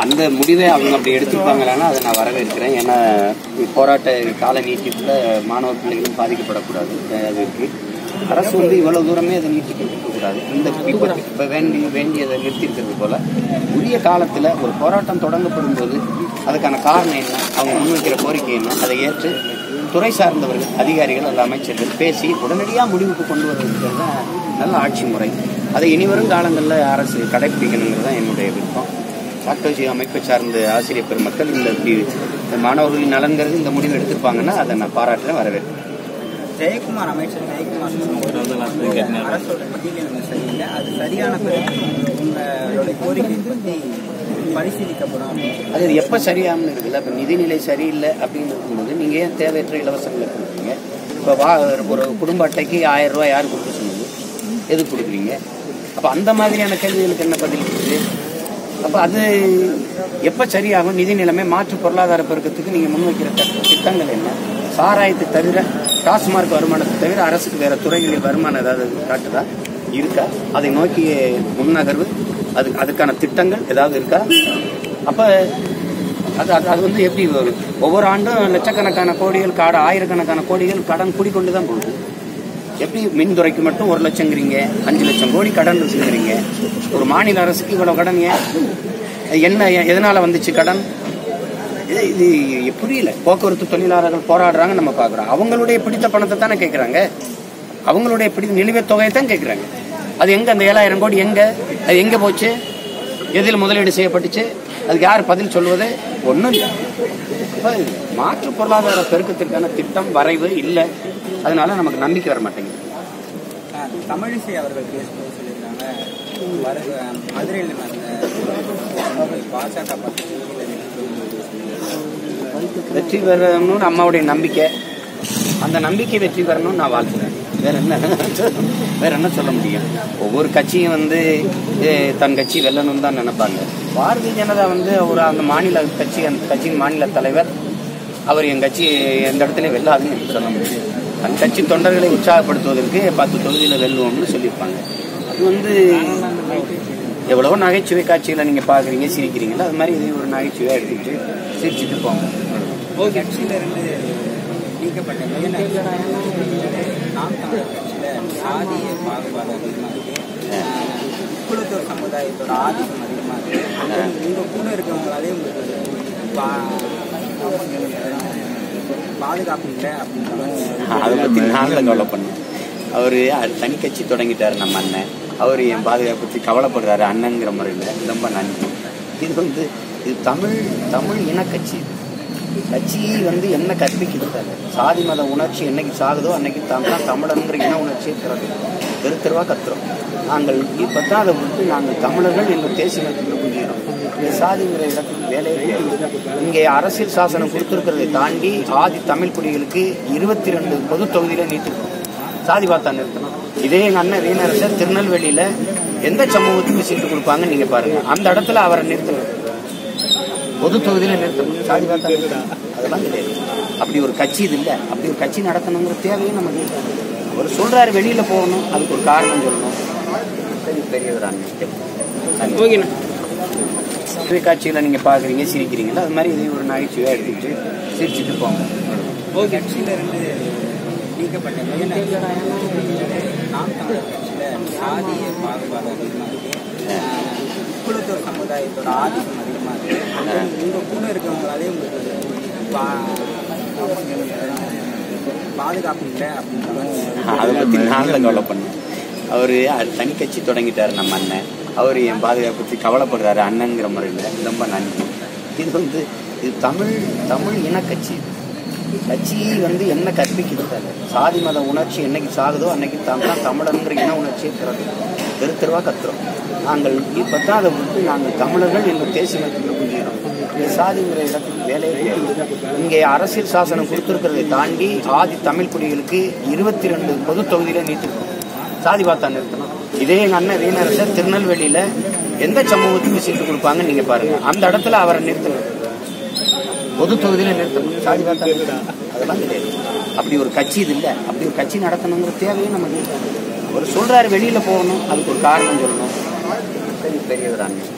அந்த முடிவை அவங்க அப்படி எடுத்துப்பாங்களான்னா அதை நான் வரவேற்கிறேன். ஏன்னா போராட்ட கால நீட்டிப்புல மாணவ பிள்ளைகளும் பாதிக்கப்படக்கூடாது. அது இருக்கு. அரசு வந்து இவ்வளவு தூரமே அதை நீட்டிக்க கூடாது. இந்த இப்ப வேண்டியதை நிறுத்திருக்கிறது போல உரிய காலத்துல ஒரு போராட்டம் தொடங்கப்படும் போது அதுக்கான காரணம் என்ன, அவங்க முன்வைக்கிற கோரிக்கை என்ன, அதை ஏற்று துறை சார்ந்தவர்கள், அதிகாரிகள் அல்ல அமைச்சர்கள் பேசி உடனடியாக முடிவுக்கு கொண்டு வருவதற்கு தான் நல்ல ஆட்சி முறை. அதை இனிவரும் காலங்களில் அரசு கடைபிடிக்கணுங்கிறது தான் என்னுடைய விருப்பம். டாக்டர்ஜி அமைப்பை சார்ந்த ஆசிரியர் பெருமக்கள் இந்த மாணவர்களின் நலன்கிறது இந்த முடிவு எடுத்திருப்பாங்கன்னா அதை நான் பாராட்டுறேன், வரவேற்கிறேன். ஜெயக்குமார் அமைச்சர் அரசோட பட்டியல் சரியில்லை, அது சரியான உங்களுடைய கோரிக்கை பற்றி பரிசீலிக்கப்படும். அது எப்போ சரியாமல் இருக்குல்ல. இப்போ நிதிநிலை சரியில்லை அப்படின்னு இருக்கும்போது நீங்கள் ஏன் தேவையற்ற இலவசங்களை கொடுக்குறீங்க? இப்போ ஒரு குடும்ப அட்டைக்கு 1000 ரூபாய் யார் கொடுக்க சொன்னது, எது கொடுக்குறீங்க? அப்போ அந்த மாதிரியான கேள்விகளுக்கு என்ன பதில் இருக்குது? அப்போ அது எப்போ சரியாகும்? நிதி நிலைமை மாற்று பொருளாதார பெருக்கத்துக்கு நீங்கள் முன்வைக்கிற திட்டங்கள் என்ன? சாராயத்தை தவிர, டாஸ்மார்க் வருமானத்தை தவிர அரசுக்கு வேற துறைகளில் வருமானம் ஏதாவது காட்டுதா, இருக்கா? அதை நோக்கி முன்னகர்வு, அதுக்கான திட்டங்கள் ஏதாவது இருக்கா? அப்ப அது வந்து எப்படி ஒவ்வொரு ஆண்டும் லட்சக்கணக்கான கோடிகள் ஆயிரக்கணக்கான கோடிகள் கடன் கூடிக்கொண்டுதான் போகுது. எப்படி மின்துறைக்கு மட்டும் 1 லட்சங்கிறீங்க, 5 லட்சம் கோடி கடன் இருக்குங்கிறீங்க. ஒரு மாநில அரசுக்கு இவ்வளவு கடன் என்ன, எதனால வந்துச்சு கடன்? இது புரியல. போக்குவரத்து தொழிலாளர்கள் போராடுறாங்க, நம்ம பாக்குறோம். அவங்களுடைய பிடித்த பணத்தை தானே கேட்கறாங்க, அவங்களுடைய பிடித்த நிலுவைத் தொகையை தான் கேட்கறாங்க. அது எங்க? அந்த 7000 கோடி எங்க? அது எங்க போச்சு? எதில் முதலீடு செய்யப்பட்டுச்சு? அதுக்கு யார் பதில் சொல்வது? ஒன்றும் இல்லை. மாற்று பொருளாதார பெருக்கத்திற்கான திட்டம் வரைவு இல்லை. அதனால நமக்கு நம்பிக்கை வர மாட்டேங்குது. தமிழிசை அவர்கள் பேசும்போது சொல்லியிருக்காங்க, மதுரையில் பாஜக வெற்றி பெறணும்னு அம்மாவுடைய நம்பிக்கை. அந்த நம்பிக்கை வெற்றி பெறணும்னு நான் வாழ்த்துறேன். வேற என்ன சொல்ல முடியும்? ஒவ்வொரு கட்சியும் வந்து தன் கட்சி வெல்லணும்னு தான் நினைப்பாங்க. பாரதிய ஜனதா வந்து அந்த மாநில கட்சி, அந்த கட்சியின் மாநில தலைவர், அவர் என் கட்சி எந்த இடத்துல வெல்லாதுன்னு சொல்ல முடியும். தன் கட்சி தொண்டர்களை உற்சாகப்படுத்துவதற்கு 10 தொகுதியில் வெல்லுவோம்னு சொல்லியிருப்பாங்க. அது வந்து எவ்வளவோ நகைச்சுவை காட்சிகளை நீங்க பாக்குறீங்க, சிரிக்கிறீங்களா? அது மாதிரி இதே ஒரு நகைச்சுவையா எடுத்துக்கிட்டு சிரிச்சுட்டு போங்க. கட்சியிலிருந்து நீக்கப்பட்ட நாம் தமிழர் கட்சியில சாதிய பாகுபாடு அதிகமா இருக்கு, குலத்தோர் சமுதாயத்தோட ஆதிக்கம் அதிகமா இருக்கு. உங்க கூட இருக்கவங்களாலே உங்களுக்கு பாதுகாப்பு இல்லை அப்படின்னு அதை பத்தி நாங்களும் கவலை பண்ணோம். அவரு தனி கட்சி தொடங்கிட்டாரு நம்ம அண்ணன். அவர் என் பாதுகாப்பு பற்றி கவலைப்படுறாரு அண்ணங்கிற முறையில். ரொம்ப நன்றி. இது வந்து இது தமிழ் இனக்கட்சி. கட்சி வந்து என்ன கற்பிக்குது? சாதி மத உணர்ச்சி என்னைக்கு சாகுதோ அன்னைக்கு தான் தமிழனுங்கிற இன உணர்ச்சியை தெருவா கத்துறோம். நாங்கள் இப்பதான் அதை விட்டு நாங்கள் தமிழர்கள் என்ற தேசிய இனத்தில் புரிகிறோம். சாதிங்கிற இடத்துக்கு வேலையை இங்கே அரசியல் சாசனம் கொடுத்திருக்கிறதை தாண்டி ஆதி தமிழ் குடிகளுக்கு 22 பொது தொகுதியில நீட்டிருக்கோம். சாதி பார்த்தா நிறுத்தணும். இதே எங்க அண்ணன் வீணரசர் திருநெல்வேலியில எந்த சமூகத்துக்கு சீட்டு கொடுப்பாங்க நீங்க பாருங்க. அந்த இடத்துல அவரை நிறுத்தணும், பொது தொகுதியில நிறுத்தணும். சாதி பார்த்தா அதெல்லாம் கிடையாது. அப்படி ஒரு கட்சி இது இல்லை. அப்படி ஒரு கட்சி நடத்தணுங்கிற தேவையும் நமக்கு இல்லை. அவர் சொல்றாரு வெளியில போகணும், அதுக்கு ஒரு காரணம் சொல்லணும். பெரியவர் அண்ணன் காட்சிகளை நீங்க பாக்குறீங்க, சிரிக்கிறீங்களா? அது மாதிரி இதே ஒரு நகைச்சுவையா எடுத்துக்கிட்டு சிரிச்சுட்டு போங்க. கட்சியிலிருந்து நீக்கப்பட்ட நாம் தமிழர் கட்சியில சாதிய பாகுபாடு அதிகமா இருக்கு, குலத்தோர் சமுதாயத்தோட ஆதிக்கம் அதிகமா இருக்கு. உங்க கூட இருக்கவங்களாலே உங்களுக்கு பாதுகாப்பு இல்லை அப்படின்னு அதை பத்தி நாங்களும் கவலை பண்ணோம். அவரு தனி கட்சி தொடங்கிட்டாரு நம்ம அண்ணன். அவர் என் பாதுகாப்பு பற்றி கவலைப்படுறாரு அண்ணங்கிற முறையில். ரொம்ப நன்றி. இது வந்து இது தமிழ் இனக்கட்சி. கட்சி வந்து என்ன கற்பிக்குது? சாதி மத உணர்ச்சி என்னைக்கு சாகுதோ அன்னைக்கு தான் தமிழனுங்கிற இன உணர்ச்சியை தெருவா கத்துறோம். நாங்கள் இப்பதான் அதை விட்டு நாங்கள் தமிழர்கள் என்ற தேசிய இனத்தில் புரிகிறோம். சாதிங்கிற இடத்துக்கு வேலையை இங்கே அரசியல் சாசனம் கொடுத்திருக்கிறதை தாண்டி ஆதி தமிழ் குடிகளுக்கு 22 பொது தொகுதியில நீட்டிருக்கோம். சாதி பார்த்தா நிறுத்தணும். இதே எங்க அண்ணன் வீணரசர் திருநெல்வேலியில எந்த சமூகத்துக்கு சீட்டு கொடுப்பாங்க நீங்க பாருங்க. அந்த இடத்துல அவரை நிறுத்தணும், பொது தொகுதியில நிறுத்தணும். சாதி பார்த்தா அதெல்லாம் கிடையாது. அப்படி ஒரு கட்சி இது இல்லை. அப்படி ஒரு கட்சி நடத்தணுங்கிற தேவையும் நமக்கு இல்லை. அவர் சொல்றாரு வெளியில போகணும், அதுக்கு ஒரு காரணம் சொல்லணும். பெரியவர் அண்ணன்.